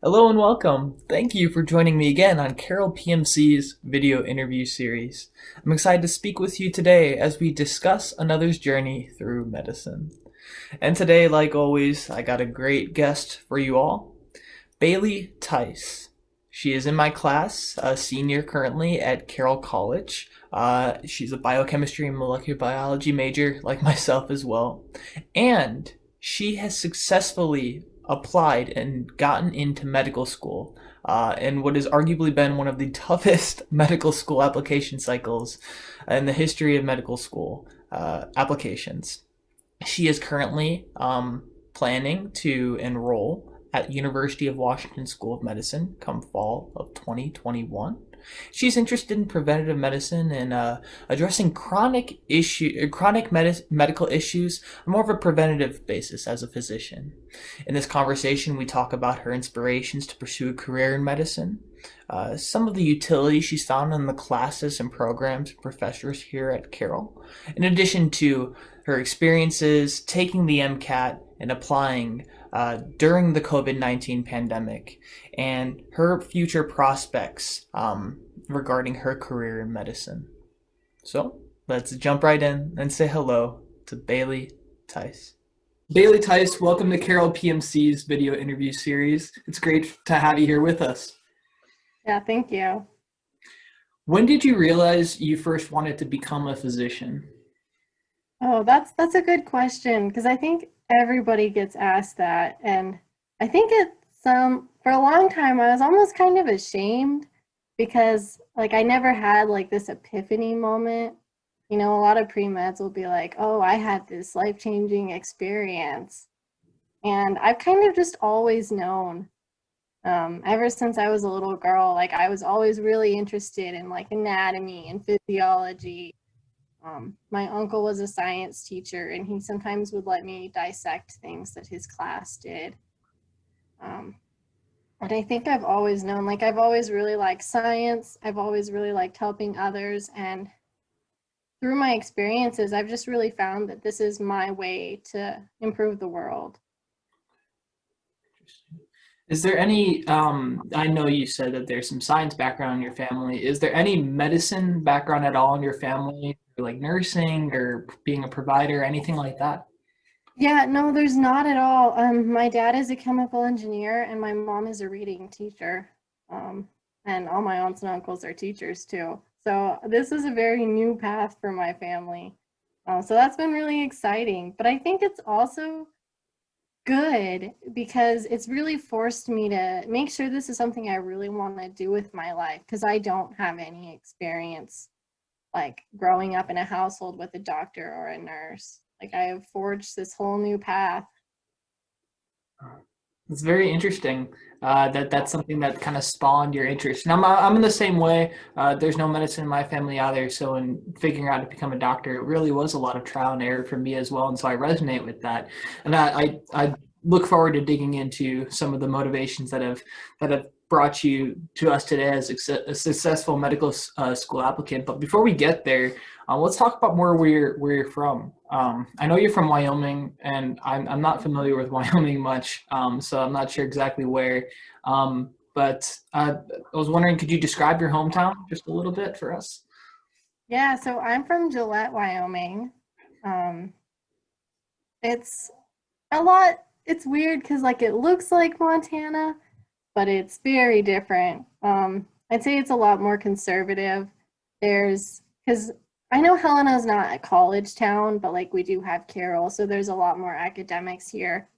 Hello and welcome. Thank you for joining me again on Carroll PMC's video interview series. I'm excited to speak with you today as we discuss another's journey through medicine. And today, like always, I got a great guest for you all, Bailey Theis. She is in my class, a senior currently at Carroll College. She's a biochemistry and molecular biology major, like myself as well. And she has successfully applied and gotten into medical school in what has arguably been one of the toughest medical school application cycles in the history of medical school applications. She is currently planning to enroll at University of Washington School of Medicine come fall of 2021. She's interested in preventative medicine and addressing medical issues on more of a preventative basis as a physician. In this conversation, we talk about her inspirations to pursue a career in medicine, some of the utility she's found in the classes and programs and professors here at Carroll, in addition to her experiences taking the MCAT and applying during the COVID-19 pandemic, and her future prospects regarding her career in medicine. So let's jump right in and say hello to Bailey Theis. Bailey Theis, welcome to Carroll PMC's video interview series. It's great to have you here with us. Yeah, thank you. When did you realize you first wanted to become a physician? Oh, that's a good question because I think everybody gets asked that, and I think for a long time I was almost kind of ashamed because I never had this epiphany moment. A lot of pre-meds will be like, "Oh, I had this life-changing experience." And I've kind of just always known ever since I was a little girl, I was always really interested in anatomy and physiology. My uncle was a science teacher, and he sometimes would let me dissect things that his class did. And I think I've always known, I've always really liked science. I've always really liked helping others. And through my experiences, I've just really found that this is my way to improve the world. Is there any, I know you said that there's some science background in your family. Is there any medicine background at all in your family, like nursing or being a provider, anything like that? Yeah, no, there's not at all. My dad is a chemical engineer and my mom is a reading teacher. And all my aunts and uncles are teachers too. So this is a very new path for my family. So that's been really exciting. But I think it's also good because it's really forced me to make sure this is something I really want to do with my life because I don't have any experience growing up in a household with a doctor or a nurse. I have forged this whole new path. It's very interesting that's something that kind of spawned your interest. And I'm in the same way. There's no medicine in my family either. So in figuring out to become a doctor, it really was a lot of trial and error for me as well. And so I resonate with that. And I look forward to digging into some of the motivations that have brought you to us today as a successful medical school applicant. But before we get there, let's talk about more where you're from. I know you're from Wyoming, and I'm not familiar with Wyoming much, so I'm not sure exactly where. But I was wondering, could you describe your hometown just a little bit for us? Yeah, so I'm from Gillette, Wyoming. It's it's weird because it looks like Montana, but it's very different. I'd say it's a lot more conservative. Because I know Helena's not a college town, but we do have Carroll, so there's a lot more academics here.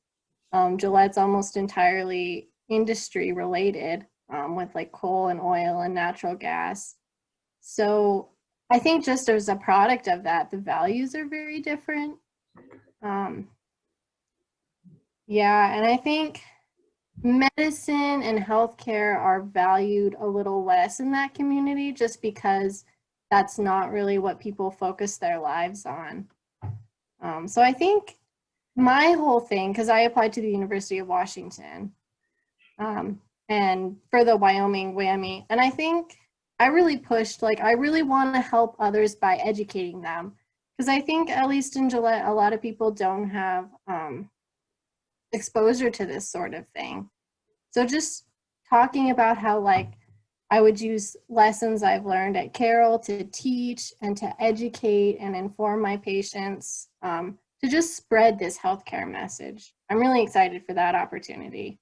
Gillette's almost entirely industry related, with coal and oil and natural gas. So I think just as a product of that, the values are very different. Yeah, and I think medicine and healthcare are valued a little less in that community just because that's not really what people focus their lives on. So I think my whole thing, because I applied to the University of Washington and for the Wyoming WWAMI, and I think I really pushed, I really want to help others by educating them. Because I think, at least in Gillette, a lot of people don't have exposure to this sort of thing. So just talking about how like I would use lessons I've learned at Carroll to teach and to educate and inform my patients, to just spread this healthcare message. I'm really excited for that opportunity.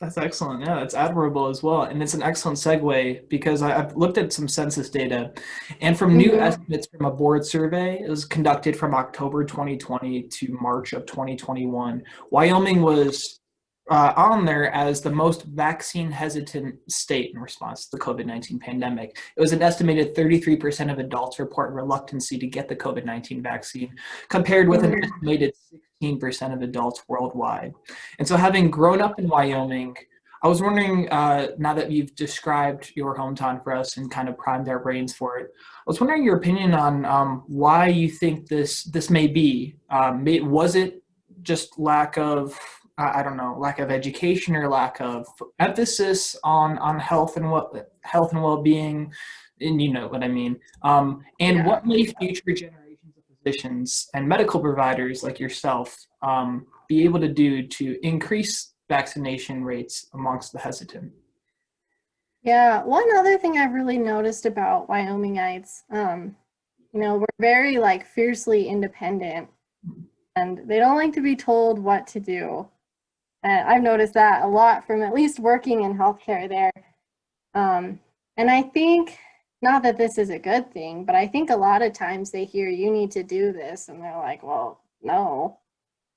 That's excellent. Yeah, that's admirable as well. And it's an excellent segue because I've looked at some census data, and from new Mm-hmm. estimates from a board survey, it was conducted from October 2020 to March of 2021. Wyoming was on there as the most vaccine hesitant state in response to the COVID-19 pandemic. It was an estimated 33% of adults report reluctancy to get the COVID-19 vaccine, compared with an Mm-hmm. estimated 16% of adults worldwide. And so, having grown up in Wyoming, I was wondering, now that you've described your hometown for us and kind of primed our brains for it, I was wondering your opinion on why you think this may be. Was it just lack of, I don't know, lack of education or lack of emphasis on health and well-being, and you know what I mean. And Yeah. what may future generations of physicians and medical providers like yourself be able to do to increase vaccination rates amongst the hesitant? Yeah. One other thing I've really noticed about Wyomingites, we're very like fiercely independent and they don't like to be told what to do. And I've noticed that a lot from at least working in healthcare there. And I think, not that this is a good thing, but I think a lot of times they hear you need to do this and they're like, well, no,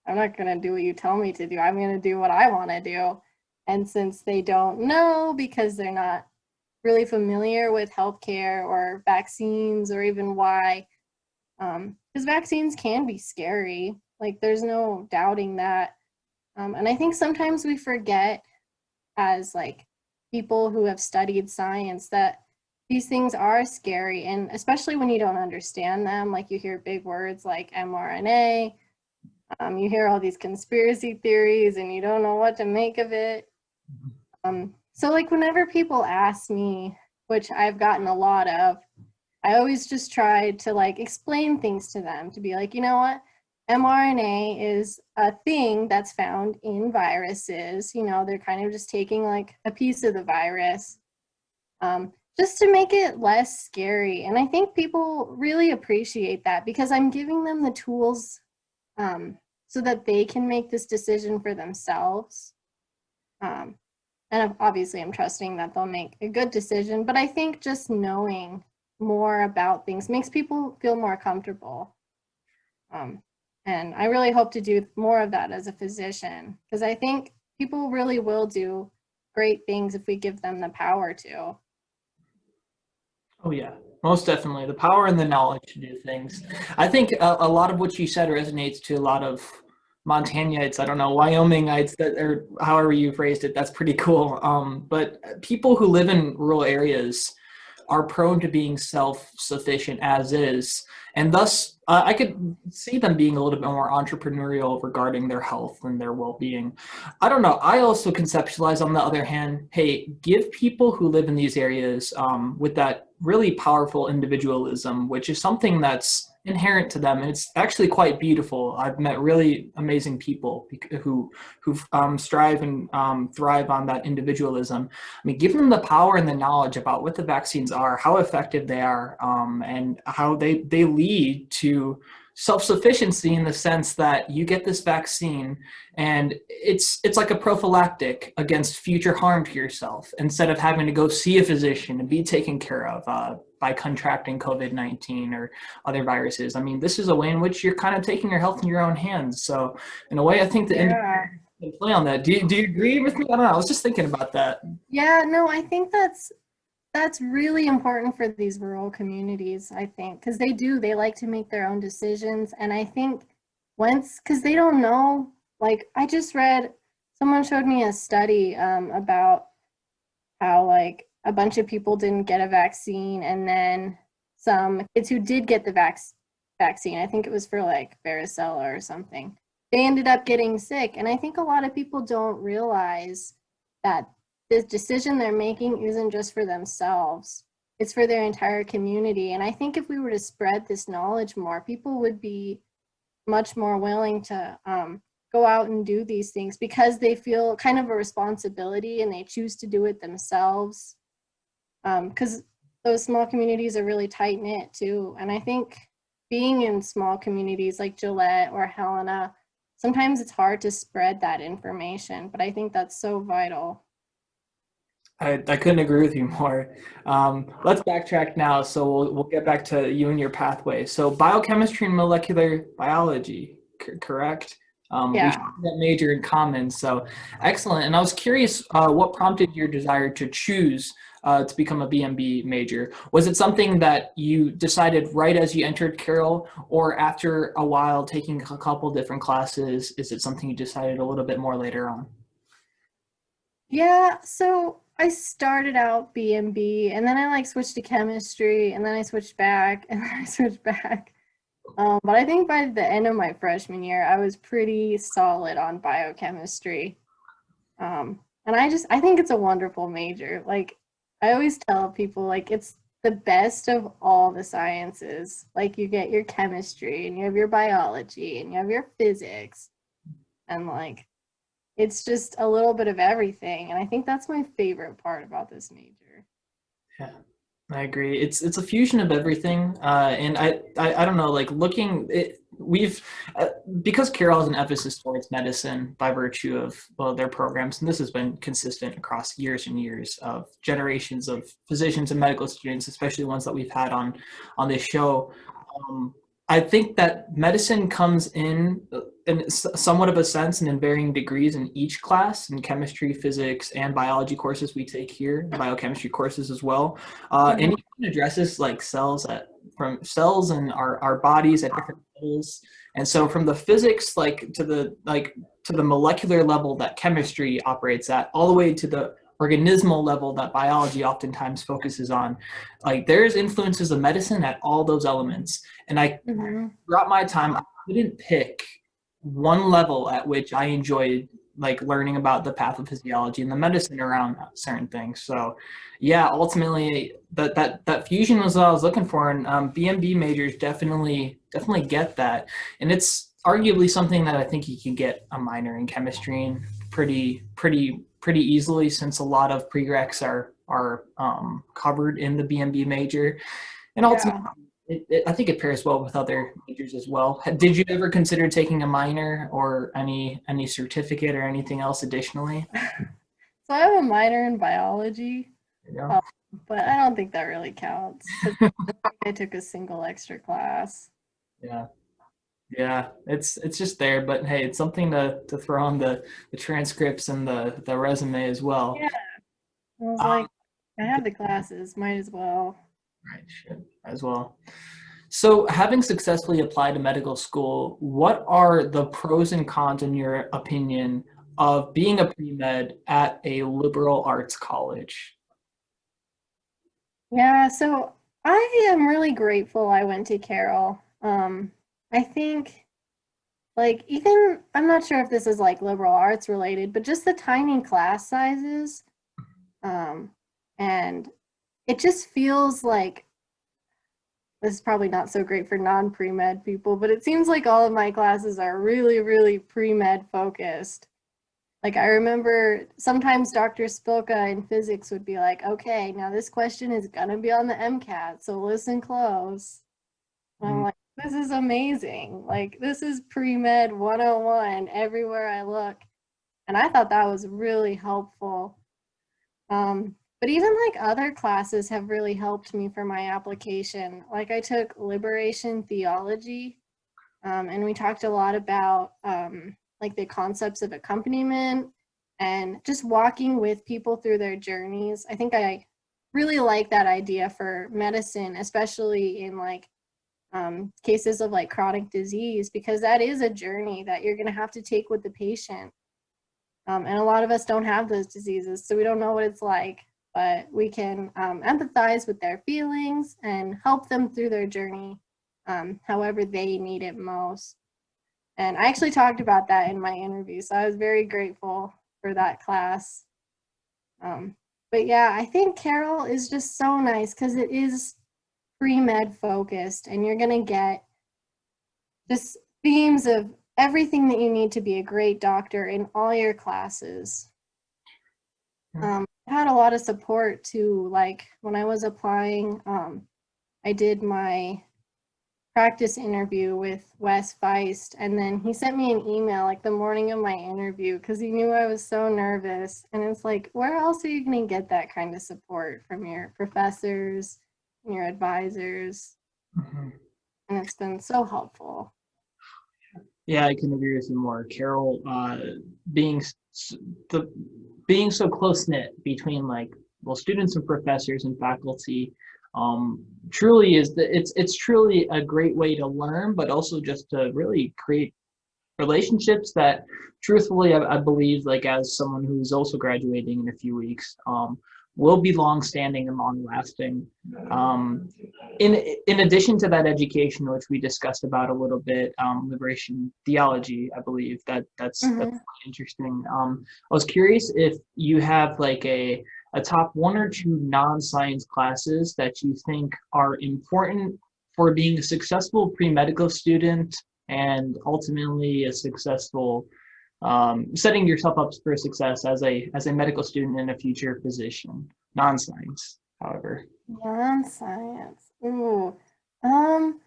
I'm not going to do what you tell me to do. I'm going to do what I want to do. And since they don't know because they're not really familiar with healthcare or vaccines or even why, because vaccines can be scary. Like, there's no doubting that. And I think sometimes we forget as like people who have studied science that these things are scary, and especially when you don't understand them, like you hear big words like mRNA, you hear all these conspiracy theories and you don't know what to make of it. So like whenever people ask me, which I've gotten a lot of, I always just try to like explain things to them, to be like, you know what, mRNA is a thing that's found in viruses. They're kind of just taking like a piece of the virus, just to make it less scary. And I think people really appreciate that because I'm giving them the tools, so that they can make this decision for themselves. Um, and obviously, I'm trusting that they'll make a good decision. But I think just knowing more about things makes people feel more comfortable. Um, and I really hope to do more of that as a physician because I think people really will do great things if we give them the power to. Oh yeah, most definitely. The power and the knowledge to do things. I think a lot of what you said resonates to a lot of Montanites. I don't know, Wyomingites, that, or however you phrased it. That's pretty cool. But people who live in rural areas are prone to being self-sufficient as is, and thus I could see them being a little bit more entrepreneurial regarding their health and their well-being. I don't know. I also conceptualize, on the other hand, hey, give people who live in these areas with that really powerful individualism, which is something that's inherent to them, and it's actually quite beautiful. I've met really amazing people who strive and thrive on that individualism. I mean, give them the power and the knowledge about what the vaccines are, how effective they are, and how they lead to self-sufficiency, in the sense that you get this vaccine and it's like a prophylactic against future harm to yourself, instead of having to go see a physician and be taken care of by contracting COVID-19 or other viruses. I mean, this is a way in which you're kind of taking your health in your own hands. So in a way, I think the individual Yeah. can play on that. Do you agree with me? I don't know. I was just thinking about that. Yeah, no, I think that's really important for these rural communities, I think, because they like to make their own decisions. And I think because they don't know, like I just read, someone showed me a study about how like a bunch of people didn't get a vaccine, and then some kids who did get the vaccine, I think it was for like varicella or something, they ended up getting sick. And I think a lot of people don't realize that this decision they're making isn't just for themselves, it's for their entire community. And I think if we were to spread this knowledge more, people would be much more willing to go out and do these things because they feel kind of a responsibility and they choose to do it themselves. Because those small communities are really tight knit too. And I think being in small communities like Gillette or Helena, sometimes it's hard to spread that information, but I think that's so vital. I couldn't agree with you more. Let's backtrack now. So we'll get back to you and your pathway. So biochemistry and molecular biology, correct? We share Yeah. that major in common. So excellent. And I was curious, what prompted your desire to choose to become a BMB major? Was it something that you decided right as you entered Carroll, or after a while taking a couple different classes? Is it something you decided a little bit more later on? Yeah, so I started out B&B and then I like switched to chemistry and then I switched back and then I switched back. But I think by the end of my freshman year, I was pretty solid on biochemistry. And I think it's a wonderful major. Like, I always tell people, like, it's the best of all the sciences. Like, you get your chemistry and you have your biology and you have your physics. And, like, it's just a little bit of everything. And I think that's my favorite part about this major. Yeah, I agree. It's a fusion of everything, and I don't know. Like looking, we've because Carroll has an emphasis towards medicine by virtue of well their programs, and this has been consistent across years and years of generations of physicians and medical students, especially ones that we've had on this show. Um, I think that medicine comes in somewhat of a sense and in varying degrees in each class in chemistry, physics, and biology courses we take here, biochemistry courses as well. And Mhm. it addresses like from cells and our bodies at different levels. And so from the physics to the molecular level that chemistry operates at, all the way to the organismal level that biology oftentimes focuses on, like there's influences of medicine at all those elements. And I Mhm. throughout my time, I couldn't pick one level at which I enjoyed like learning about the pathophysiology and the medicine around certain things. So, yeah, ultimately that fusion was what I was looking for, and BMB majors definitely get that, and it's arguably something that I think you can get a minor in chemistry in pretty easily, since a lot of prereqs are covered in the BMB major, and ultimately Yeah. I think it pairs well with other majors as well. Did you ever consider taking a minor or any certificate or anything else additionally? So I have a minor in biology, You know? um, but I don't think that really counts because I took a single extra class. Yeah, yeah. It's just there, but hey, it's something to throw on the transcripts and the resume as well. Yeah. I was Um, like, I have the classes, might as well. right, should as well. So, having successfully applied to medical school, what are the pros and cons, in your opinion, of being a pre-med at a liberal arts college? Yeah, so I am really grateful I went to Carroll. I think like even I'm not sure if this is like liberal arts related, but just the tiny class sizes, um, and it just feels like this is probably not so great for non-pre-med people, but it seems like all of my classes are really, really pre-med focused. Like I remember sometimes Dr. Spilka in physics would be like, okay, now this question is gonna be on the MCAT, so listen close. And I'm Mm, like, this is amazing. Like this is pre-med 101 everywhere I look. And I thought that was really helpful. But even like other classes have really helped me for my application. Like I took liberation theology, and we talked a lot about like the concepts of accompaniment and just walking with people through their journeys. I think I really like that idea for medicine, especially in like cases of like chronic disease, because that is a journey that you're going to have to take with the patient. And a lot of us don't have those diseases, so we don't know what it's like, but we can empathize with their feelings and help them through their journey however they need it most. And I actually talked about that in my interview, so I was very grateful for that class. Um, but yeah, I think Carroll is just so nice because it is pre med focused, and you're going to get just themes of everything that you need to be a great doctor in all your classes. I had a lot of support too. Like when I was applying, I did my practice interview with Wes Feist, and then he sent me an email like the morning of my interview because he knew I was so nervous. And it's like, where else are you going to get that kind of support from your professors and your advisors? Mhm. And it's been so helpful. Yeah, I can agree with you more. Carroll, being the being so close knit between like well students and professors and faculty, truly is it's truly a great way to learn, but also just to really create relationships that truthfully I believe like as someone who's also graduating in a few weeks will be long standing and long lasting. um, in addition to that education which we discussed about a little bit, liberation theology, I believe that's Mm-hmm. quite interesting. I was curious if you have like a top one or two non-science classes that you think are important for being a successful pre-medical student and ultimately a successful setting yourself up for success as a medical student and a future physician, non-science, however. Non-science. Ooh. Um,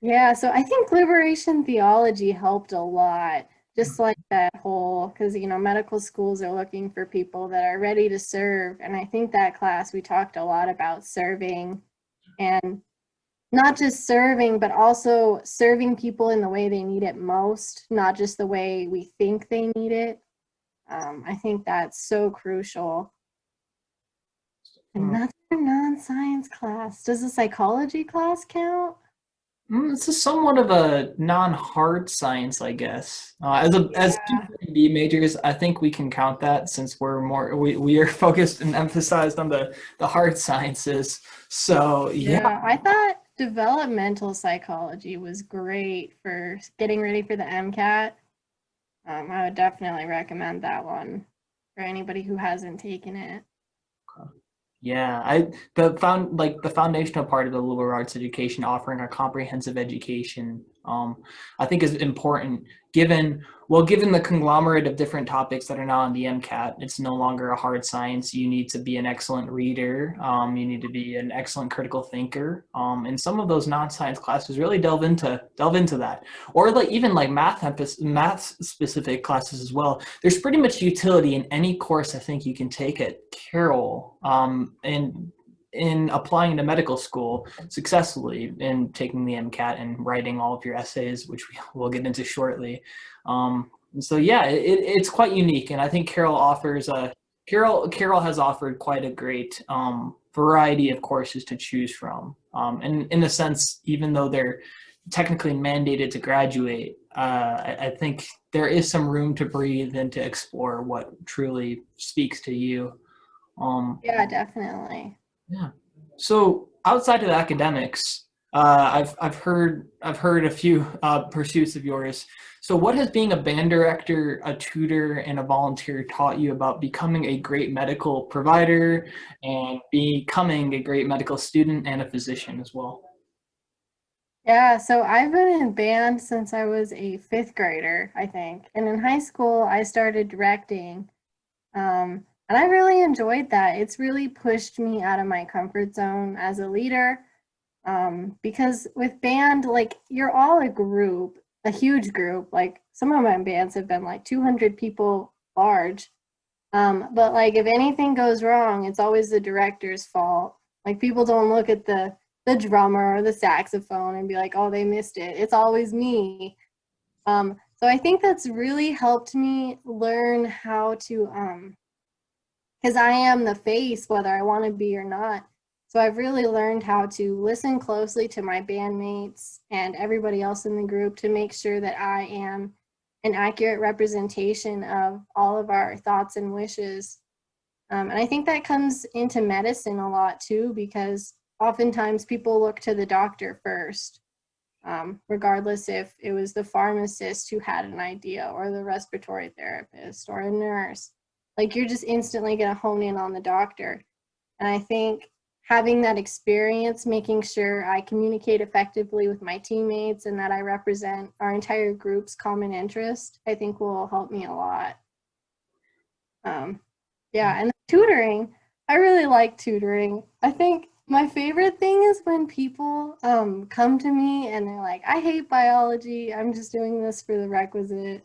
yeah, so I think liberation theology helped a lot. Just like that whole, because medical schools are looking for people that are ready to serve. And I think that class we talked a lot about serving, and not just serving, but also serving people in the way they need it most, not just the way we think they need it. I think that's so crucial. And that's a non-science class. Does the psychology class count? This is somewhat of a non-hard science, I guess. As two Yeah. B majors, I think we can count that since we are focused and emphasized on the hard sciences. So yeah. Yeah, I thought developmental psychology was great for getting ready for the MCAT. I would definitely recommend that one for anybody who hasn't taken it. Yeah, the foundational part of the liberal arts education, offering a comprehensive education, I think is important given the conglomerate of different topics that are now on the MCAT. It's no longer a hard science. You need to be an excellent reader. You need to be an excellent critical thinker. And some of those non-science classes really delve into that, or like even like math specific classes as well. There's pretty much utility in any course I think you can take at Carroll, and in applying to medical school successfully and taking the MCAT and writing all of your essays, which we will get into shortly. So yeah, it's quite unique, and I think Carroll has offered quite a great variety of courses to choose from. And in a sense, even though they're technically mandated to graduate, I think there is some room to breathe and to explore what truly speaks to you. Yeah, definitely. Yeah. So outside of academics, I've heard a few pursuits of yours. So what has being a band director, a tutor, and a volunteer taught you about becoming a great medical provider and becoming a great medical student and a physician as well? Yeah, so I've been in band since I was a fifth grader, I think. And in high school, I started directing. And I really enjoyed that. It's really pushed me out of my comfort zone as a leader. Because with band, like you're all a group, a huge group. Like some of my bands have been like 200 people large. But like if anything goes wrong, it's always the director's fault. Like people don't look at the drummer or the saxophone and be like, oh, they missed it. It's always me. So I think that's really helped me learn how to because I am the face, whether I want to be or not. So I've really learned how to listen closely to my bandmates and everybody else in the group to make sure that I am an accurate representation of all of our thoughts and wishes. And I think that comes into medicine a lot too, because oftentimes people look to the doctor first, regardless if it was the pharmacist who had an idea or the respiratory therapist or a nurse. Like you're just instantly going to hone in on the doctor. And I think having that experience, making sure I communicate effectively with my teammates and that I represent our entire group's common interest, I think will help me a lot. Yeah, and tutoring, I really like tutoring. I think my favorite thing is when people come to me and they're like, I hate biology, I'm just doing this for the requisite.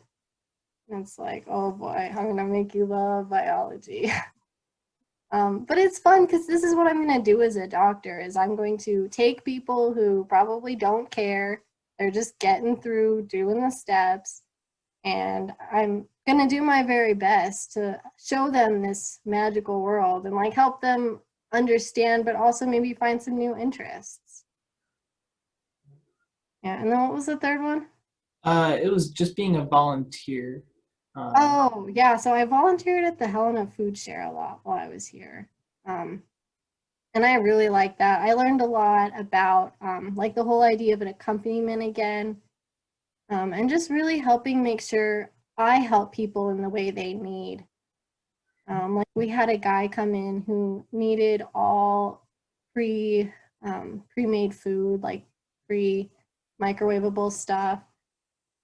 And it's like, oh boy, I'm gonna make you love biology. But it's fun because this is what I'm gonna do as a doctor, is I'm going to take people who probably don't care, they're just getting through, doing the steps, and I'm gonna do my very best to show them this magical world and like help them understand, but also maybe find some new interests. Yeah, and then what was the third one? It was just being a volunteer. Oh, yeah, so I volunteered at the Helena Food Share a lot while I was here. And I really liked that. I learned a lot about like the whole idea of an accompaniment again, and just really helping make sure I help people in the way they need. Like we had a guy come in who needed all pre-made food, like pre-microwavable stuff.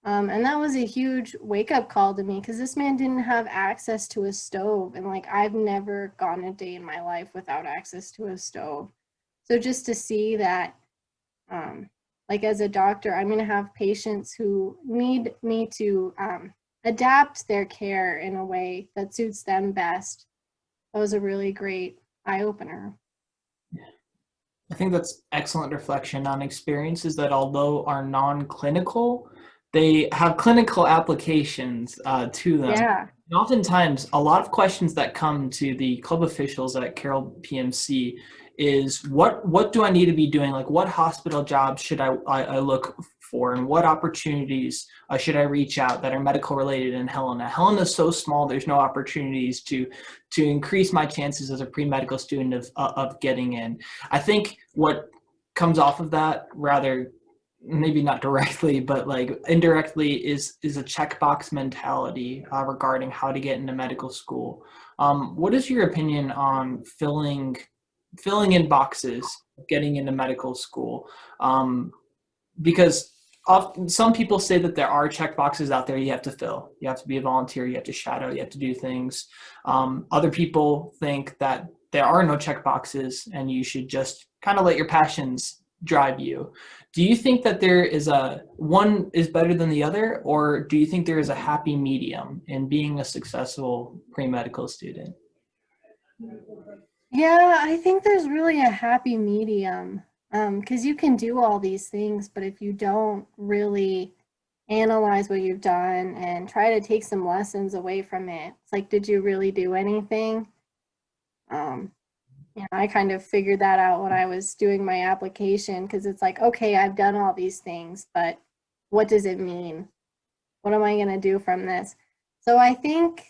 And that was a huge wake-up call to me because this man didn't have access to a stove, and like I've never gone a day in my life without access to a stove. So just to see that, like as a doctor, I'm going to have patients who need me to adapt their care in a way that suits them best. That was a really great eye-opener. I think that's excellent reflection on experiences that, although are non-clinical, they have clinical applications to them. Yeah. And oftentimes, a lot of questions that come to the club officials at Carroll PMC is what do I need to be doing? Like, what hospital jobs should I look for, and what opportunities should I reach out that are medical related in Helena? Helena is so small; there's no opportunities to increase my chances as a pre-medical student of getting in. I think what comes off of that, rather maybe not directly, but like indirectly, is a checkbox mentality regarding how to get into medical school. What is your opinion on filling in boxes, getting into medical school? Because often, some people say that there are check boxes out there you have to fill. You have to be a volunteer, you have to shadow, you have to do things. Other people think that there are no check boxes and you should just kind of let your passions drive you. Do you think that there is one is better than the other, or do you think there is a happy medium in being a successful pre-medical student? Yeah, I think there's really a happy medium, because you can do all these things, but if you don't really analyze what you've done and try to take some lessons away from it, it's like, did you really do anything? Yeah, I kind of figured that out when I was doing my application, because it's like, okay, I've done all these things, but what does it mean? What am I going to do from this? So I think,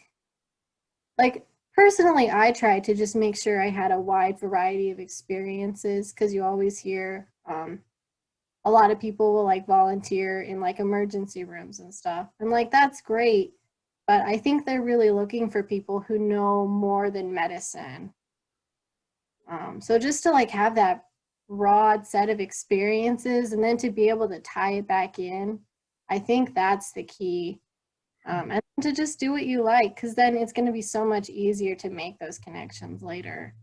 like, personally, I tried to just make sure I had a wide variety of experiences, because you always hear a lot of people will like volunteer in like emergency rooms and stuff. And like, that's great. But I think they're really looking for people who know more than medicine. So just to like have that broad set of experiences and then to be able to tie it back in, I think that's the key. And to just do what you like, because then it's going to be so much easier to make those connections later.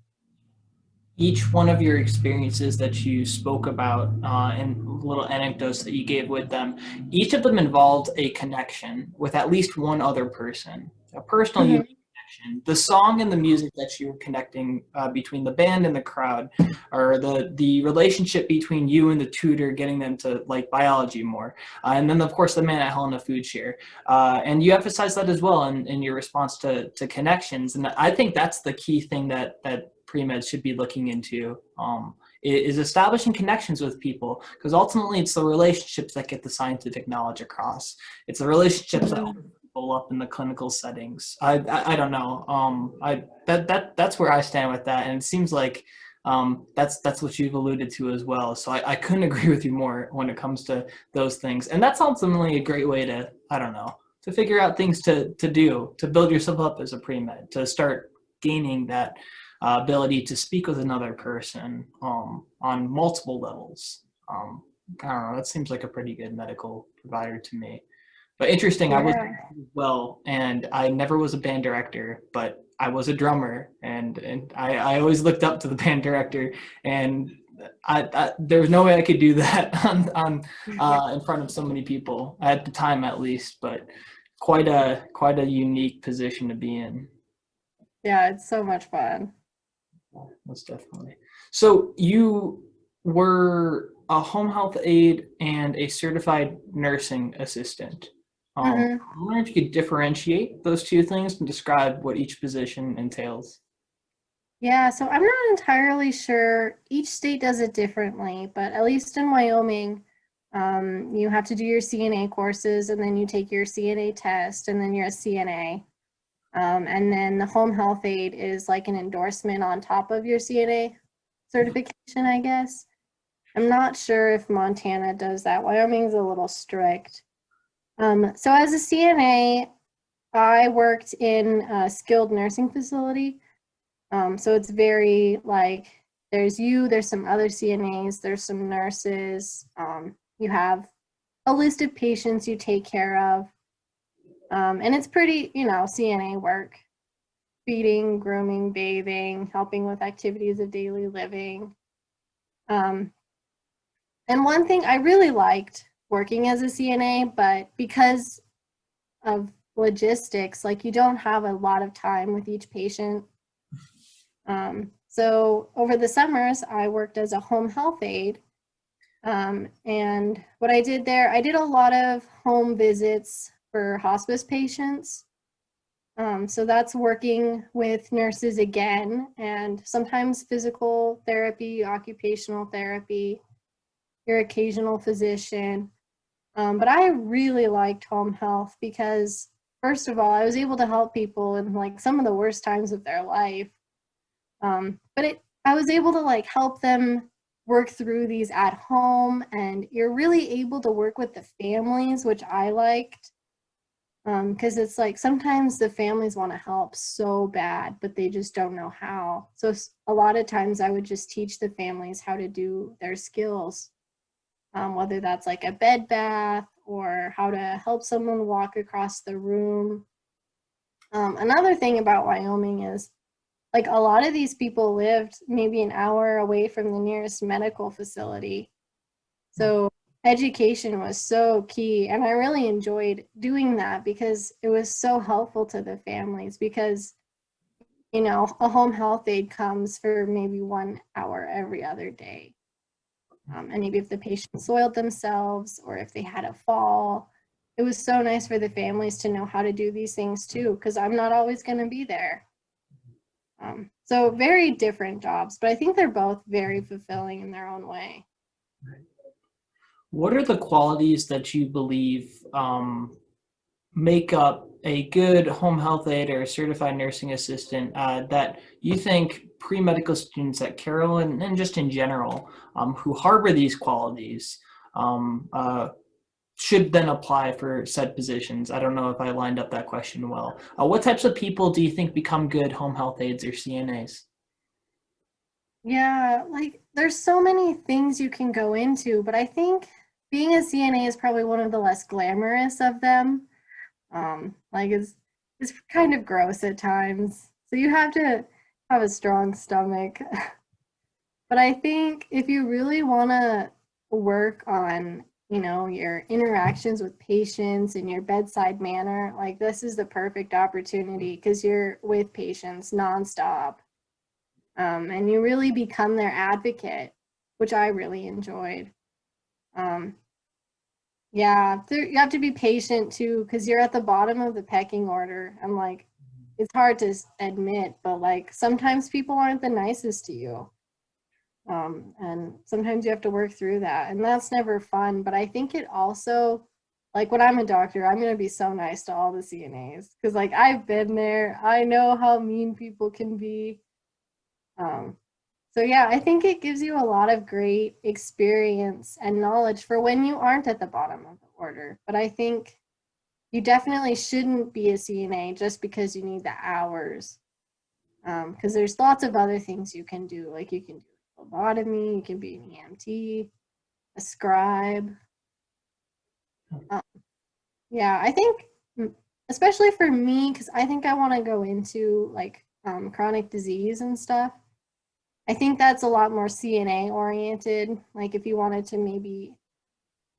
Each one of your experiences that you spoke about and little anecdotes that you gave with them, each of them involved a connection with at least one other person, a personal Mhm. unique connection. The song and the music that you were connecting between the band and the crowd, or the relationship between you and the tutor, getting them to like biology more. And then, of course, the man at Helena Food Share. And you emphasize that as well in your response to connections. And I think that's the key thing that pre-med should be looking into, is establishing connections with people, because ultimately it's the relationships that get the scientific knowledge across. It's the relationships that open people up in the clinical settings. I don't know. That's where I stand with that, and it seems like that's what you've alluded to as well. So I couldn't agree with you more when it comes to those things, and that's ultimately a great way to, I don't know, to figure out things to do to build yourself up as a pre-med, to start gaining that ability to speak with another person on multiple levels. I don't know, that seems like a pretty good medical provider to me. But interesting, I was Yeah. well, and I never was a band director, but I was a drummer, and I always looked up to the band director, and there was no way I could do that in front of so many people at the time, at least. But quite a unique position to be in. Yeah, it's so much fun. Most definitely. So you were a home health aide and a certified nursing assistant. Hmm. I wonder if you could differentiate those two things and describe what each position entails. Yeah, so I'm not entirely sure. Each state does it differently, but at least in Wyoming, you have to do your CNA courses and then you take your CNA test and then you're a CNA. And then the home health aide is like an endorsement on top of your CNA certification, I guess. I'm not sure if Montana does that. Wyoming's a little strict. So as a CNA, I worked in a skilled nursing facility. So it's very like there's some other CNAs, there's some nurses. You have a list of patients you take care of. And it's pretty, CNA work, feeding, grooming, bathing, helping with activities of daily living. Um, and one thing I really liked working as a CNA, but because of logistics, like you don't have a lot of time with each patient. So over the summers, I worked as a home health aide. And what I did there, I did a lot of home visits for hospice patients. So that's working with nurses again, and sometimes physical therapy, occupational therapy, your occasional physician. But I really liked home health because, first of all, I was able to help people in like some of the worst times of their life. I was able to like help them work through these at home, and you're really able to work with the families, which I liked. Because it's like sometimes the families want to help so bad, but they just don't know how. So a lot of times I would just teach the families how to do their skills, whether that's like a bed bath or how to help someone walk across the room. Another thing about Wyoming is like a lot of these people lived maybe an hour away from the nearest medical facility. So education was so key. And I really enjoyed doing that because it was so helpful to the families because, a home health aide comes for maybe 1 hour every other day. And maybe if the patient soiled themselves or if they had a fall, it was so nice for the families to know how to do these things too, because I'm not always going to be there. So very different jobs, but I think they're both very fulfilling in their own way. What are the qualities that you believe make up a good home health aide or a certified nursing assistant that you think pre-medical students at Carroll and just in general who harbor these qualities um, uh, should then apply for said positions? I don't know if I lined up that question well. What types of people do you think become good home health aides or CNAs? Yeah, like there's so many things you can go into, but I think being a CNA is probably one of the less glamorous of them. Like it's kind of gross at times. So you have to have a strong stomach. But I think if you really want to work on, your interactions with patients and your bedside manner, like this is the perfect opportunity because you're with patients nonstop. And you really become their advocate, which I really enjoyed. Um, yeah, you have to be patient too because you're at the bottom of the pecking order. I'm like, it's hard to admit, but like sometimes people aren't the nicest to you. And sometimes you have to work through that, and that's never fun. But I think it also, like when I'm a doctor, I'm going to be so nice to all the CNAs because like I've been there. I know how mean people can be. Um, so yeah, I think it gives you a lot of great experience and knowledge for when you aren't at the bottom of the order. But I think you definitely shouldn't be a CNA just because you need the hours. because there's lots of other things you can do. Like you can do phlebotomy, you can be an EMT, a scribe. Um, yeah, I think, especially for me, because I think I want to go into like chronic disease and stuff. I think that's a lot more CNA oriented. Like if you wanted to maybe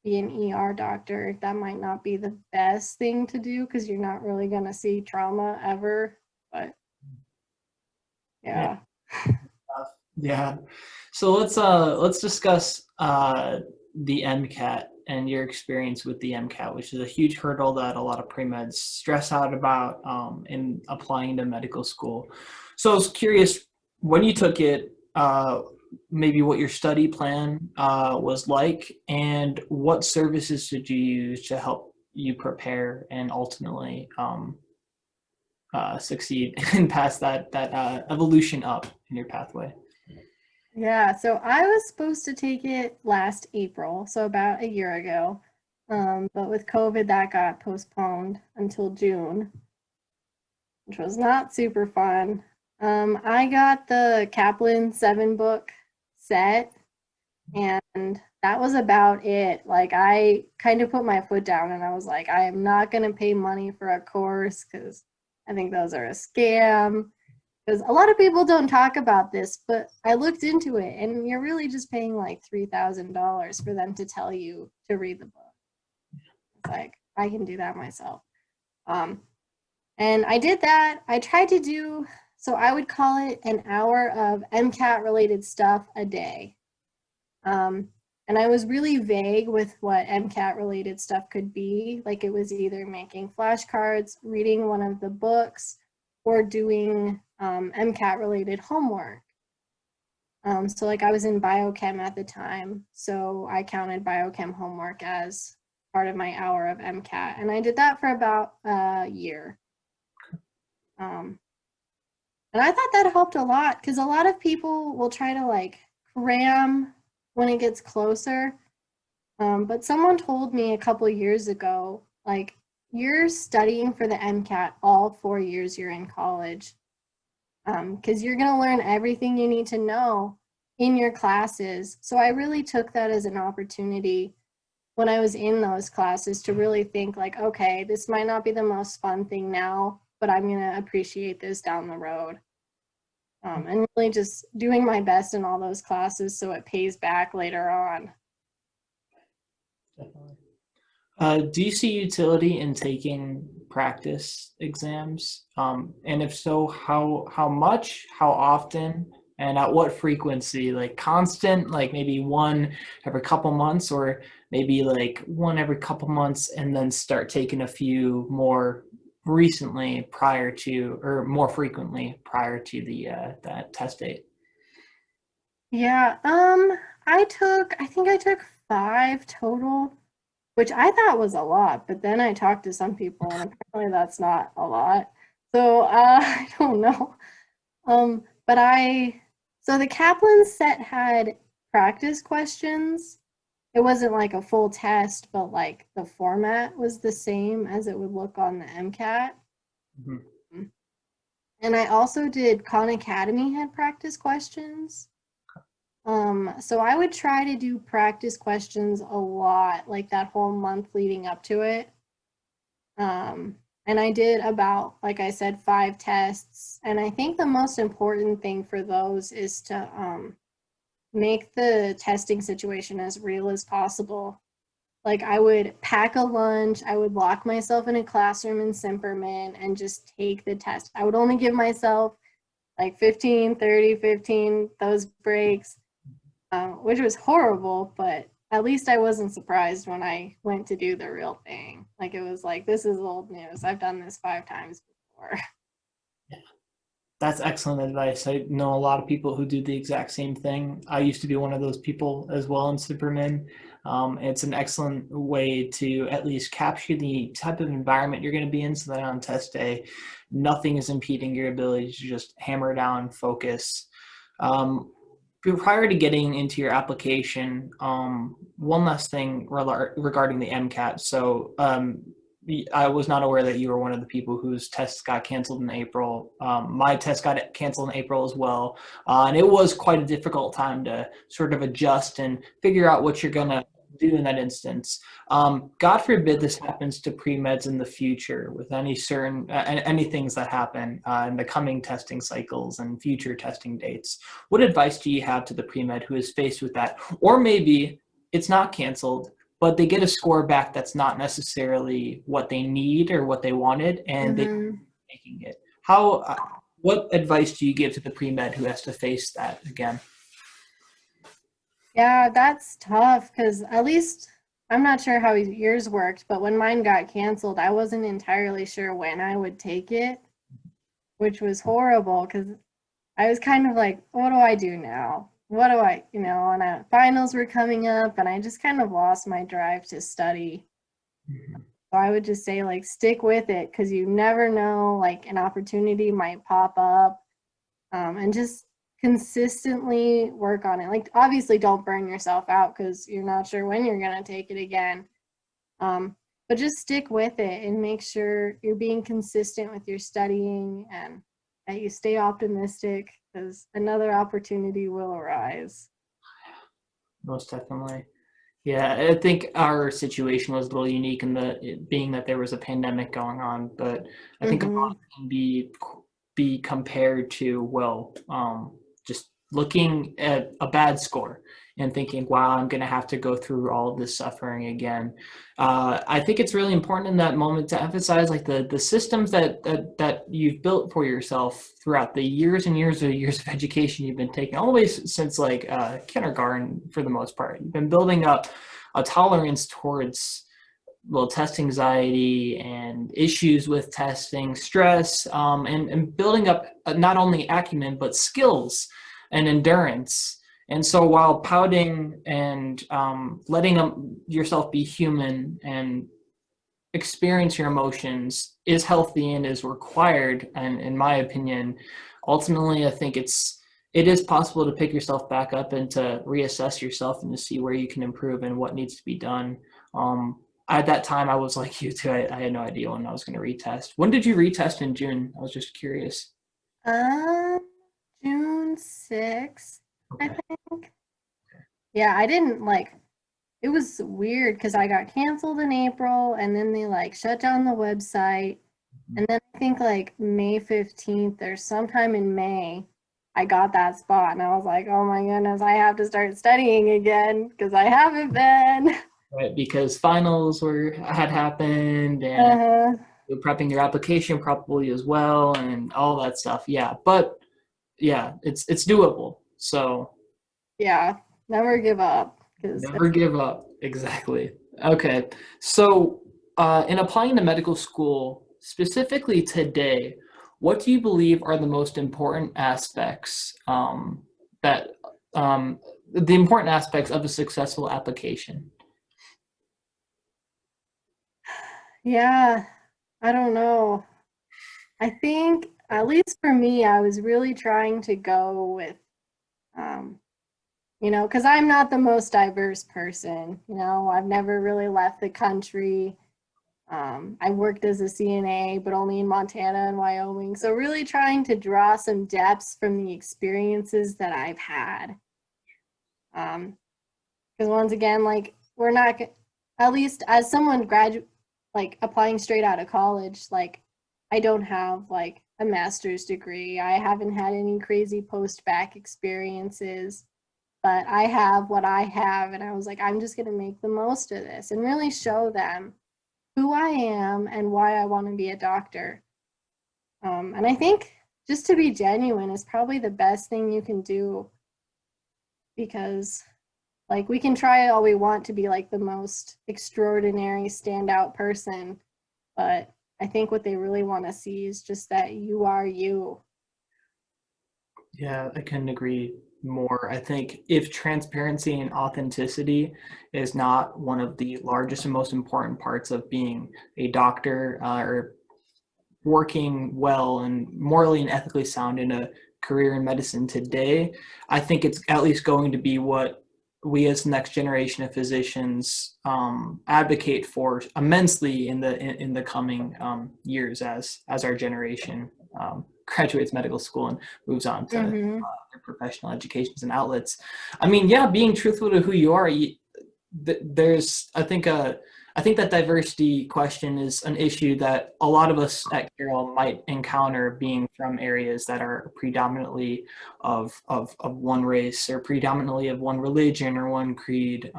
be an ER doctor, that might not be the best thing to do because you're not really going to see trauma ever. But Yeah. yeah. Yeah. So let's discuss the MCAT and your experience with the MCAT, which is a huge hurdle that a lot of pre-meds stress out about in applying to medical school. So I was curious when you took it, maybe what your study plan was like, and what services did you use to help you prepare and ultimately succeed and pass that evolution up in your pathway. Yeah, so I was supposed to take it last April, so about a year ago. But with COVID, that got postponed until June, which was not super fun. I got the Kaplan 7-book set, and that was about it. Like, I kind of put my foot down and I was like, I am not going to pay money for a course because I think those are a scam. Because a lot of people don't talk about this, but I looked into it, and you're really just paying like $3,000 for them to tell you to read the book. It's like, I can do that myself. And I did that. I tried to do, so I would call it an hour of MCAT related stuff a day. And I was really vague with what MCAT related stuff could be. Like it was either making flashcards, reading one of the books, or doing MCAT related homework. So like I was in biochem at the time, so I counted biochem homework as part of my hour of MCAT, and I did that for about a year. And I thought that helped a lot because a lot of people will try to like cram when it gets closer. But someone told me a couple years ago, like, you're studying for the MCAT all 4 years you're in college. Because you're going to learn everything you need to know in your classes. So I really took that as an opportunity when I was in those classes to really think like, okay, this might not be the most fun thing now, but I'm going to appreciate this down the road. And really just doing my best in all those classes so it pays back later on. Definitely. Do you see utility in taking practice exams? And if so, how much, how often, and at what frequency? Like constant, like maybe one every couple months, or maybe like one every couple months, and then start taking a few more recently prior to, or more frequently prior to the that test date. Yeah, I think I took 5 total, which I thought was a lot, but then I talked to some people and apparently that's not a lot. So, I don't know. But so the Kaplan set had practice questions. It wasn't like a full test, but like the format was the same as it would look on the MCAT. Mm-hmm. And I also did Khan Academy had practice questions. So I would try to do practice questions a lot, like that whole month leading up to it. And I did about, like I said, 5 tests. And I think the most important thing for those is to make the testing situation as real as possible. Like I would pack a lunch, I would lock myself in a classroom in Simperman and just take the test. I would only give myself like 15, 30, 15, those breaks. Which was horrible, but at least I wasn't surprised when I went to do the real thing. Like it was like, this is old news. I've done this 5 times before. Yeah. That's excellent advice. I know a lot of people who do the exact same thing. I used to be one of those people as well in Superman. It's an excellent way to at least capture the type of environment you're going to be in so that on test day, nothing is impeding your ability to just hammer down, focus. Prior to getting into your application, one last thing regarding the MCAT. So I was not aware that you were one of the people whose tests got canceled in April. My test got canceled in April as well. And it was quite a difficult time to sort of adjust and figure out what you're going to do in that instance. God forbid this happens to pre-meds in the future with any any things that happen in the coming testing cycles and future testing dates. What advice do you have to the pre-med who is faced with that? Or maybe it's not canceled, but they get a score back that's not necessarily what they need or what they wanted, and they're making it. What advice do you give to the pre-med who has to face that again? Yeah, that's tough because at least I'm not sure how yours worked, but when mine got canceled, I wasn't entirely sure when I would take it, which was horrible because I was kind of like, what do I do now? What do I, and finals were coming up and I just kind of lost my drive to study. So I would just say, like, stick with it because you never know, like, an opportunity might pop up, and just consistently work on it. Like, obviously don't burn yourself out because you're not sure when you're going to take it again. But just stick with it and make sure you're being consistent with your studying and that you stay optimistic because another opportunity will arise. Most definitely. Yeah, I think our situation was a little unique in being that there was a pandemic going on, but I think a lot can be compared to, well, just looking at a bad score and thinking, wow, I'm going to have to go through all of this suffering again. I think it's really important in that moment to emphasize like the systems that you've built for yourself throughout the years and years of education you've been taking, all the way since like kindergarten for the most part. You've been building up a tolerance towards test anxiety and issues with testing, stress, and building up not only acumen, but skills and endurance. And so while pouting and letting yourself be human and experience your emotions is healthy and is required, and in my opinion, ultimately, I think it is possible to pick yourself back up and to reassess yourself and to see where you can improve and what needs to be done. At that time, I was like you too. I had no idea when I was going to retest. When did you retest in June? I was just curious. June 6th, I Okay. think. Yeah, I didn't it was weird because I got canceled in April and then they shut down the website. And then I think May 15th or sometime in May, I got that spot and I was like, oh my goodness, I have to start studying again because I haven't been. Right, because finals had happened and you're prepping your application probably as well and all that stuff. Yeah, but yeah, it's doable. So Yeah, never give up. never give up. Exactly. Okay. So in applying to medical school, specifically today, what do you believe are the most important aspects that the important aspects of a successful application? Yeah, I don't know. I think, at least for me, I was really trying to go with, because I'm not the most diverse person. I've never really left the country. I worked as a CNA, but only in Montana and Wyoming. So really trying to draw some depths from the experiences that I've had. Because once again, we're not, at least as someone applying straight out of college, I don't have a master's degree. I haven't had any crazy post-bac experiences, but I have what I have. And I was like, I'm just going to make the most of this and really show them who I am and why I want to be a doctor. And I think just to be genuine is probably the best thing you can do, because we can try all we want to be the most extraordinary standout person, but I think what they really want to see is just that you are you. Yeah, I couldn't agree more. I think if transparency and authenticity is not one of the largest and most important parts of being a doctor or working well and morally and ethically sound in a career in medicine today, I think it's at least going to be what we as the next generation of physicians advocate for immensely in the coming years as our generation graduates medical school and moves on to Mm-hmm. their professional educations and outlets. I mean, yeah, being truthful to who you are, there's I think that diversity question is an issue that a lot of us at Carroll might encounter, being from areas that are predominantly of one race, or predominantly of one religion or one creed,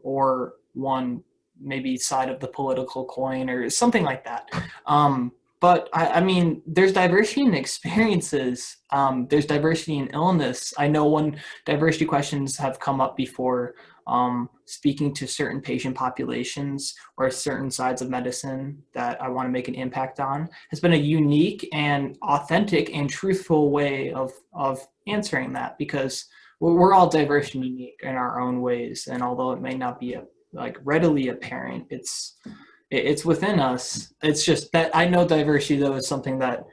or one maybe side of the political coin or something like that. But I mean, there's diversity in experiences. There's diversity in illness. I know when diversity questions have come up before, speaking to certain patient populations or certain sides of medicine that I want to make an impact on, has been a unique and authentic and truthful way of answering that, because we're all diverse and unique in our own ways. And although it may not be like readily apparent, it's within us. It's just that I know diversity, though, is something that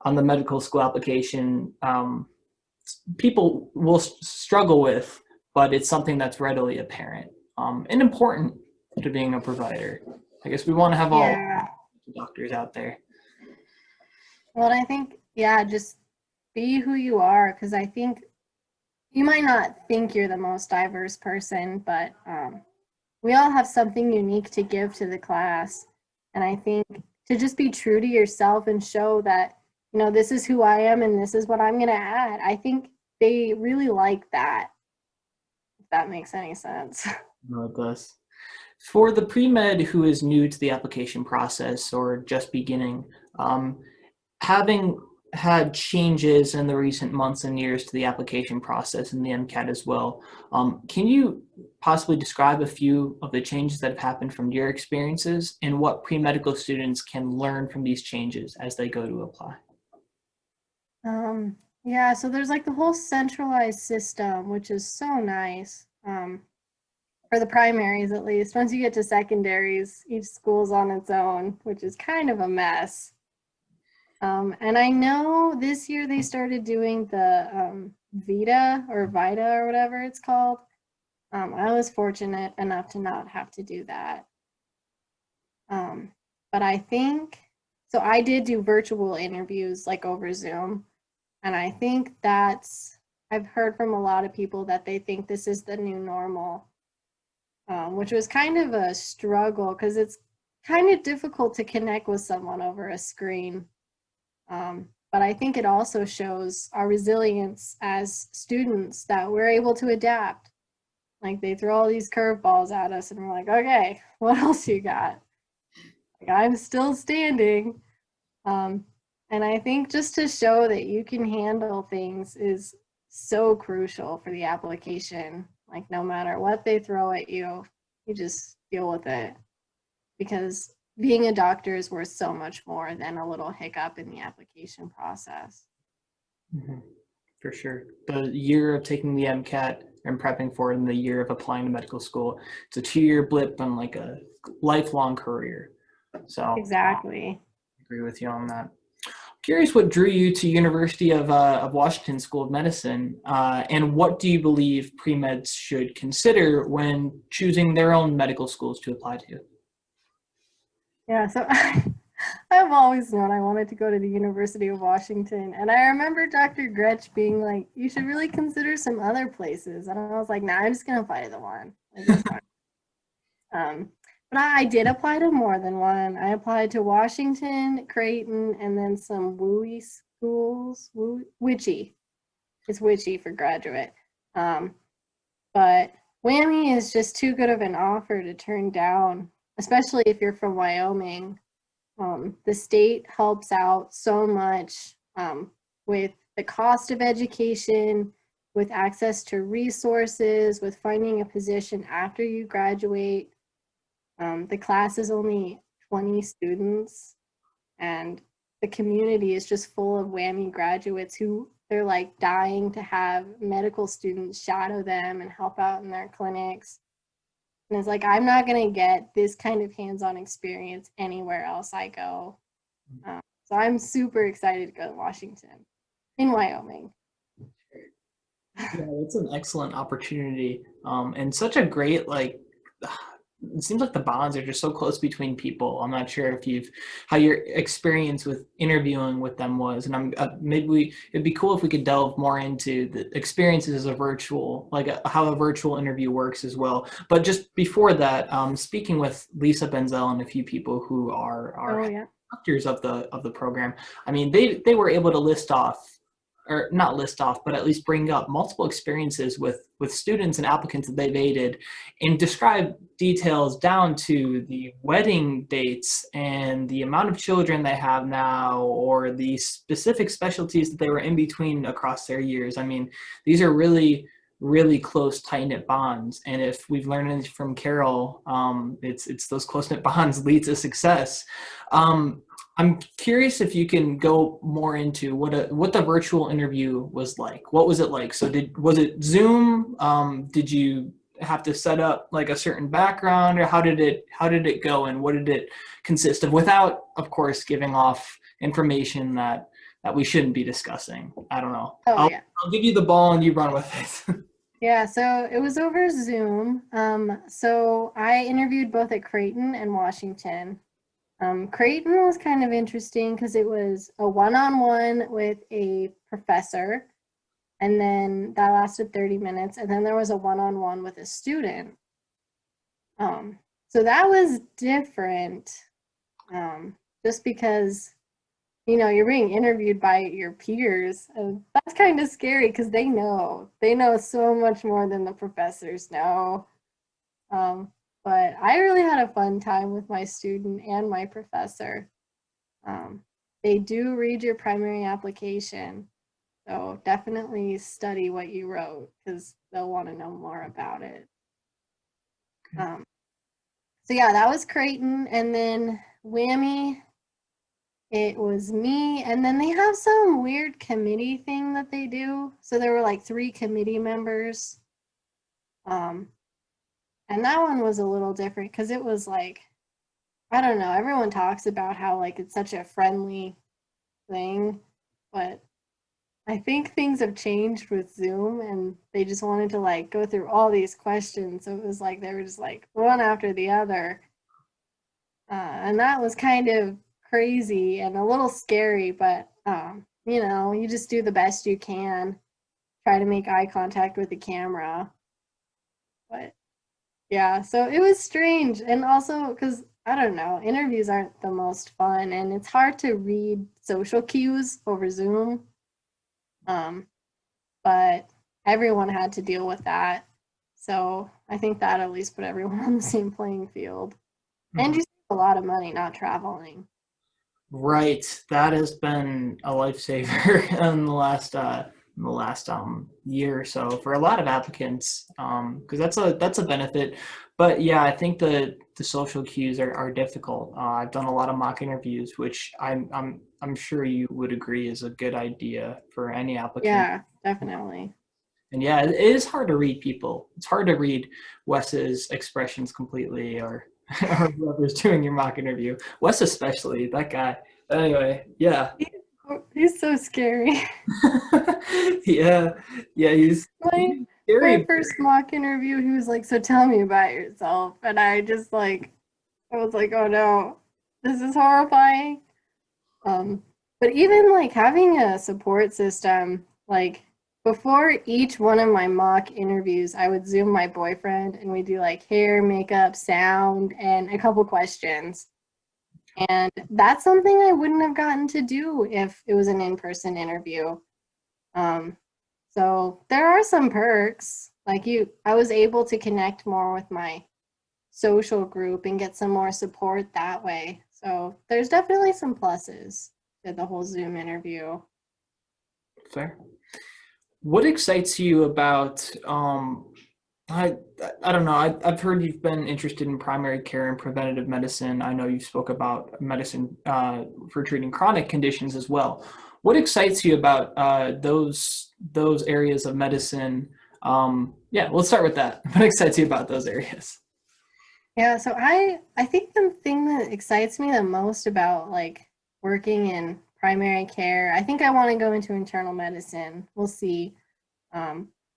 on the medical school application, people will struggle with, but it's something that's readily apparent, and important to being a provider. I guess we want to have all Yeah. doctors out there. Well, I think, yeah, just be who you are, because I think you might not think you're the most diverse person, but we all have something unique to give to the class. And I think to just be true to yourself and show that, you know, this is who I am and this is what I'm going to add. I think they really like that, if that makes any sense. No, it does. For the pre-med who is new to the application process or just beginning, having had changes in the recent months and years to the application process and the MCAT as well, can you possibly describe a few of the changes that have happened from your experiences and what pre-medical students can learn from these changes as they go to apply? Yeah, so there's like the whole centralized system, which is so nice. For the primaries, at least. Once you get to secondaries, each school's on its own, which is kind of a mess. And I know this year they started doing the VITA or whatever it's called. I was fortunate enough to not have to do that. But I think, so I did do virtual interviews like over Zoom. And I think I've heard from a lot of people that they think this is the new normal, which was kind of a struggle because it's kind of difficult to connect with someone over a screen. But I think it also shows our resilience as students, that we're able to adapt. Like, they throw all these curveballs at us and we're like, okay, what else you got? Like, I'm still standing. And I think just to show that you can handle things is so crucial for the application. Like, no matter what they throw at you, you just deal with it. Because being a doctor is worth so much more than a little hiccup in the application process. Mm-hmm. For sure. The year of taking the MCAT and prepping for it, and the year of applying to medical school, it's a 2-year blip on like a lifelong career. So Exactly. I agree with you on that. Curious what drew you to University of Washington School of Medicine, and what do you believe pre-meds should consider when choosing their own medical schools to apply to? Yeah, so I've always known I wanted to go to the University of Washington. And I remember Dr. Gretsch being like, you should really consider some other places. And I was like, nah, I'm just going to apply to the one. But I did apply to more than one. I applied to Washington, Creighton, and then some WUI schools. WICHE. It's WICHE for graduate. But WWAMI is just too good of an offer to turn down, especially if you're from Wyoming. The state helps out so much with the cost of education, with access to resources, with finding a position after you graduate. The class is only 20 students, and the community is just full of WWAMI graduates who they're like dying to have medical students shadow them and help out in their clinics. And it's like, I'm not going to get this kind of hands-on experience anywhere else I go. So I'm super excited to go to Washington in Wyoming. Yeah, it's an excellent opportunity, and such a great like. It seems like the bonds are just so close between people. I'm not sure if you've how your experience with interviewing with them was, and it'd be cool if we could delve more into the experiences as a virtual, like how a virtual interview works as well. But just before that, speaking with Lisa Benzel and a few people who are Oh yeah. instructors of the program, I mean they were able to list off or not list off, but at least bring up multiple experiences with students and applicants that they've aided and describe details down to the wedding dates and the amount of children they have now or the specific specialties that they were in between across their years. I mean, these are really close, tight-knit bonds. And if we've learned anything from Carroll, it's those close-knit bonds lead to success. I'm curious if you can go more into what the virtual interview was like. What was it like? So was it Zoom? Did you have to set up like a certain background, or how did it go, and what did it consist of? Without, of course, giving off information that we shouldn't be discussing. I don't know. Oh I'll yeah. I'll give you the ball and you run with it. Yeah, so it was over Zoom. So I interviewed both at Creighton and Washington. Creighton was kind of interesting because it was a one-on-one with a professor, and then that lasted 30 minutes, and then there was a one-on-one with a student. So that was different, just because you're being interviewed by your peers, and that's kind of scary because they know so much more than the professors know. But I really had a fun time with my student and my professor. They do read your primary application, so definitely study what you wrote because they'll want to know more about it. Um, so yeah, that was Creighton, and then Whammy, it was me, and then they have some weird committee thing that they do. So there were like 3 committee members. Um, and that one was a little different because it was like, I don't know, everyone talks about how like it's such a friendly thing, but I think things have changed with Zoom and they just wanted to like go through all these questions. So it was like they were just like one after the other. And that was kind of crazy and a little scary, but you just do the best you can, try to make eye contact with the camera. But yeah, so it was strange. And also, because I don't know, interviews aren't the most fun and it's hard to read social cues over Zoom. Um, but everyone had to deal with that. So I think that at least put everyone on the same playing field. And you save a lot of money not traveling. Right, that has been a lifesaver in the last year or so for a lot of applicants, because that's a benefit. But yeah, I think the social cues are difficult. I've done a lot of mock interviews, which I'm sure you would agree is a good idea for any applicant. Yeah, definitely. And yeah, it is hard to read people. It's hard to read Wes's expressions completely, or whoever's doing your mock interview. Wes especially, that guy. But anyway, yeah. He's so scary. Yeah. Yeah, my he's my scary. first mock interview, he was like, "So tell me about yourself," and I was like, "Oh no, this is horrifying." Um, but even like having a support system, like before each one of my mock interviews, I would Zoom my boyfriend and we do like hair, makeup, sound, and a couple questions. And that's something I wouldn't have gotten to do if it was an in-person interview. Um, so there are some perks. I was able to connect more with my social group and get some more support that way. So there's definitely some pluses to the whole Zoom interview. Fair. What excites you about I I don't know. I've heard you've been interested in primary care and preventative medicine. I know you spoke about medicine for treating chronic conditions as well. What excites you about those areas of medicine? Yeah, let's start with that. What excites you about those areas? Yeah, so I think the thing that excites me the most about like working in primary care, I think I want to go into internal medicine. We'll see.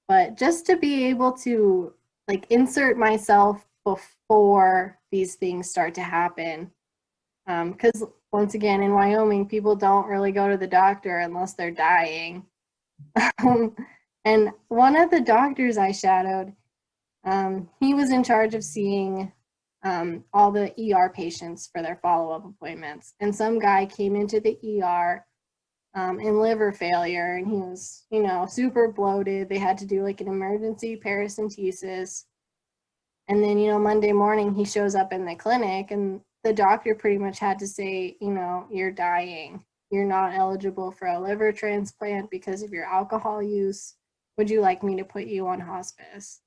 but just to be able to like insert myself before these things start to happen. Because once again, in Wyoming, people don't really go to the doctor unless they're dying. And one of the doctors I shadowed, he was in charge of seeing all the ER patients for their follow-up appointments. And some guy came into the ER in liver failure, and he was, super bloated. They had to do like an emergency paracentesis. And then, Monday morning he shows up in the clinic, and the doctor pretty much had to say, you're dying. You're not eligible for a liver transplant because of your alcohol use. Would you like me to put you on hospice?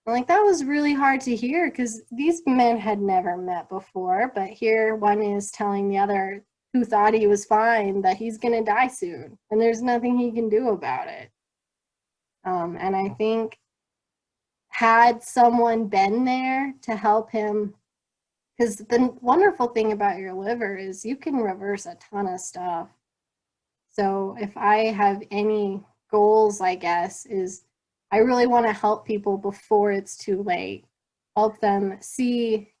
And like, that was really hard to hear because these men had never met before, but here one is telling the other who thought he was fine that he's going to die soon, and there's nothing he can do about it. And I think had someone been there to help him, because the wonderful thing about your liver is you can reverse a ton of stuff. So if I have any goals, I guess, is I really want to help people before it's too late. Help them see,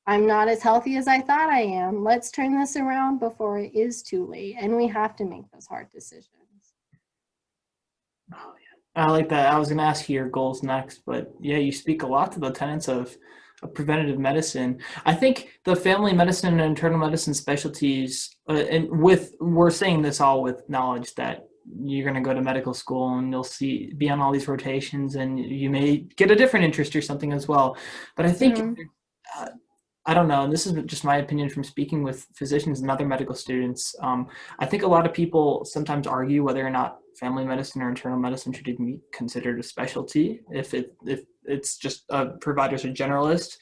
I'm not as healthy as I thought I am. Let's turn this around before it is too late. And we have to make those hard decisions. Oh, yeah. I like that. I was going to ask you your goals next, but yeah, you speak a lot to the tenets of preventative medicine. I think the family medicine and internal medicine specialties, and we're saying this all with knowledge that you're going to go to medical school and you'll be on all these rotations, and you may get a different interest or something as well. But I think uh, I don't know, and this is just my opinion from speaking with physicians and other medical students. I think a lot of people sometimes argue whether or not family medicine or internal medicine should even be considered a specialty if it's just providers are generalist,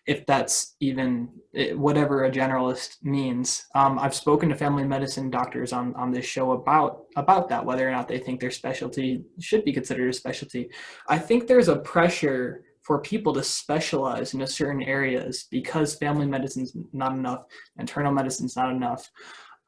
if that's even whatever a generalist means. I've spoken to family medicine doctors on this show about that, whether or not they think their specialty should be considered a specialty. I think there's a pressure for people to specialize in certain areas because family medicine's not enough, internal medicine's not enough.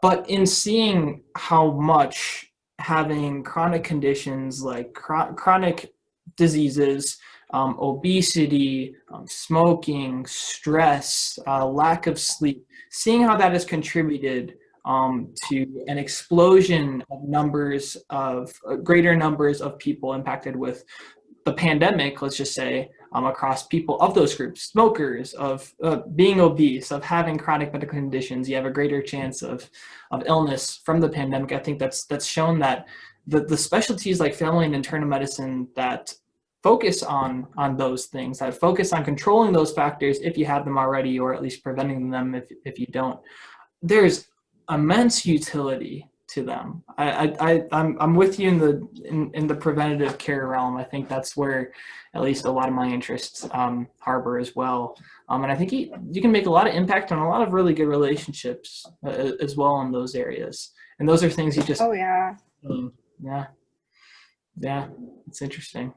But in seeing how much having chronic conditions like chronic diseases, obesity, smoking, stress, lack of sleep, seeing how that has contributed to an explosion of numbers of greater numbers of people impacted with the pandemic, let's just say, across people of those groups, smokers, of being obese, of having chronic medical conditions, you have a greater chance of illness from the pandemic. I think that's shown that the specialties like family and internal medicine that focus on those things, that focus on controlling those factors if you have them already, or at least preventing them if you don't, there's immense utility to them. I'm with you in the preventative care realm. I think that's where at least a lot of my interests harbor as well. And I think you can make a lot of impact on a lot of really good relationships as well in those areas. And those are things you just, Oh, yeah. Yeah, it's interesting.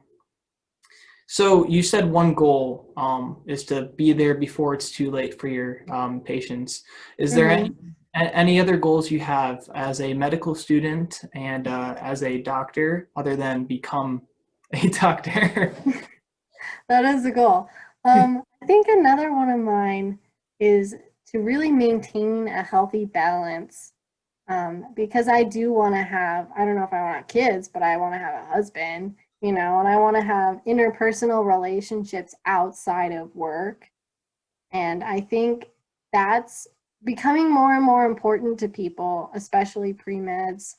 So you said one goal is to be there before it's too late for your patients. Is there any other goals you have as a medical student and as a doctor other than become a doctor? That is the goal. I think another one of mine is to really maintain a healthy balance, because I do want to have, I don't know if I want kids, but I want to have a husband, and I want to have interpersonal relationships outside of work. And I think that's becoming more and more important to people, especially pre-meds.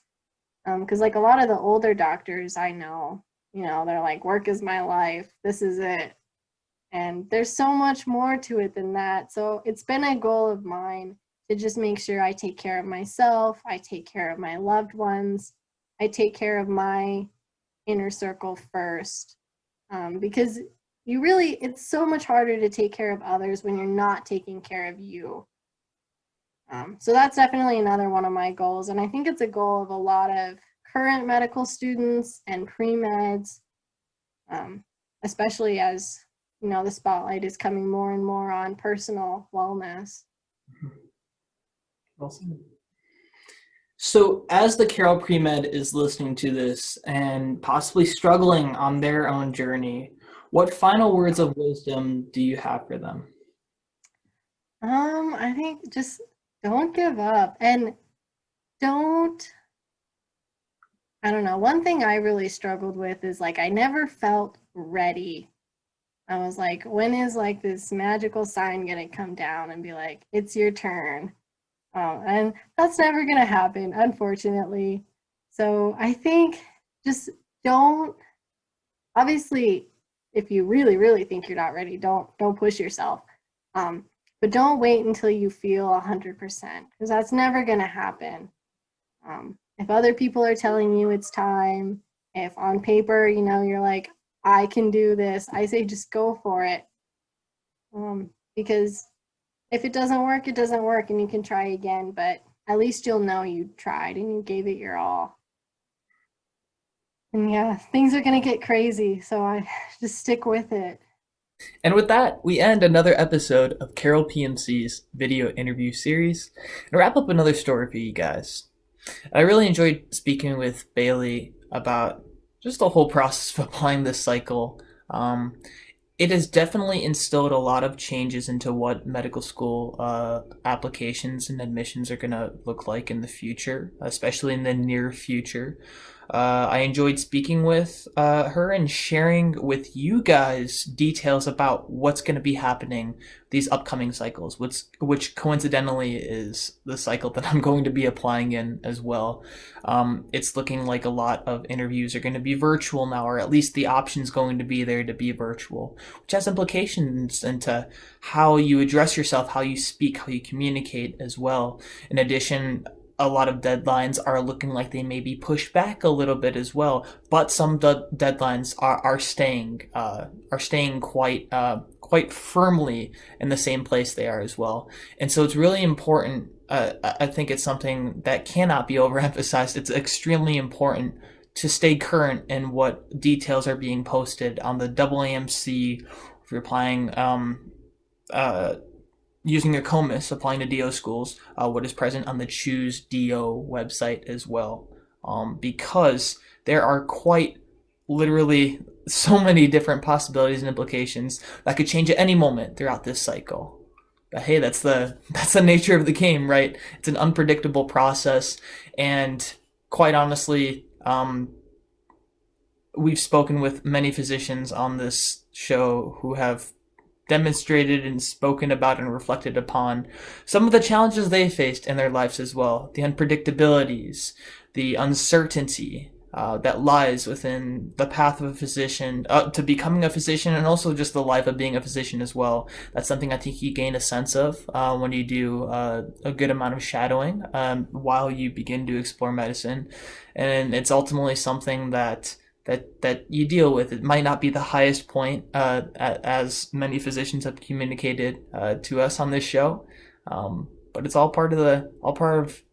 Because like a lot of the older doctors I know, they're like, work is my life. This is it. And there's so much more to it than that. So it's been a goal of mine to just make sure I take care of myself, I take care of my loved ones, I take care of my inner circle first. Because it's so much harder to take care of others when you're not taking care of you. So that's definitely another one of my goals. And I think it's a goal of a lot of current medical students and pre-meds, especially as, the spotlight is coming more and more on personal wellness. Awesome. So, as the Carroll Pre-Med is listening to this and possibly struggling on their own journey, what final words of wisdom do you have for them? I think just don't give up and don't, I don't know. One thing I really struggled with is like I never felt ready. I was like, when is like this magical sign gonna come down and be like, it's your turn? And that's never gonna happen, unfortunately. So I think just don't, obviously, if you really, really think you're not ready, don't push yourself. Um, but don't wait until you feel 100% because that's never gonna happen. If other people are telling you it's time, if on paper, you're like, I can do this, I say just go for it. Because if it doesn't work, it doesn't work, and you can try again, but at least you'll know you tried and you gave it your all. And yeah, things are going to get crazy, so I just stick with it. And with that, we end another episode of Carroll PMC's video interview series and wrap up another story for you guys. I really enjoyed speaking with Bailey about just the whole process of applying this cycle. It has definitely instilled a lot of changes into what medical school applications and admissions are going to look like in the future, especially in the near future. I enjoyed speaking with her and sharing with you guys details about what's going to be happening these upcoming cycles, which coincidentally is the cycle that I'm going to be applying in as well. It's looking like a lot of interviews are going to be virtual now, or at least the option's going to be there to be virtual, which has implications into how you address yourself, how you speak, how you communicate as well. In addition, a lot of deadlines are looking like they may be pushed back a little bit as well, but some deadlines are staying quite firmly in the same place they are as well. And so it's really important. I think it's something that cannot be overemphasized. It's extremely important to stay current in what details are being posted on the AAMC. If you're applying using a COMIS, applying to DO schools, what is present on the Choose DO website as well. Because there are quite literally so many different possibilities and implications that could change at any moment throughout this cycle. But hey, that's the nature of the game, right? It's an unpredictable process, and quite honestly, we've spoken with many physicians on this show who have demonstrated and spoken about and reflected upon some of the challenges they faced in their lives as well. The unpredictabilities, the uncertainty that lies within the path of a physician to becoming a physician, and also just the life of being a physician as well. That's something I think you gain a sense of when you do a good amount of shadowing while you begin to explore medicine. And it's ultimately something that you deal with. It might not be the highest point, as many physicians have communicated to us on this show, but it's all part of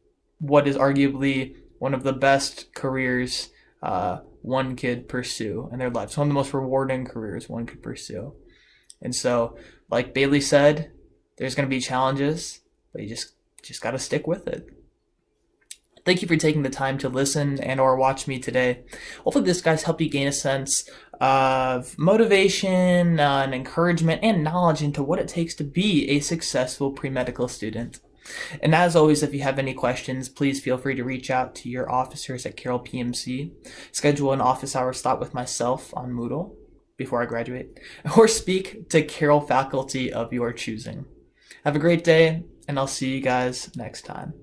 what is arguably one of the best careers one could pursue in their lives. One of the most rewarding careers one could pursue. And so, like Bailey said, there's going to be challenges, but you just got to stick with it. Thank you for taking the time to listen and or watch me today. Hopefully this guys helped you gain a sense of motivation and encouragement and knowledge into what it takes to be a successful pre-medical student. And as always, if you have any questions, please feel free to reach out to your officers at Carroll PMC, schedule an office hour slot with myself on Moodle before I graduate, or speak to Carroll faculty of your choosing. Have a great day, and I'll see you guys next time.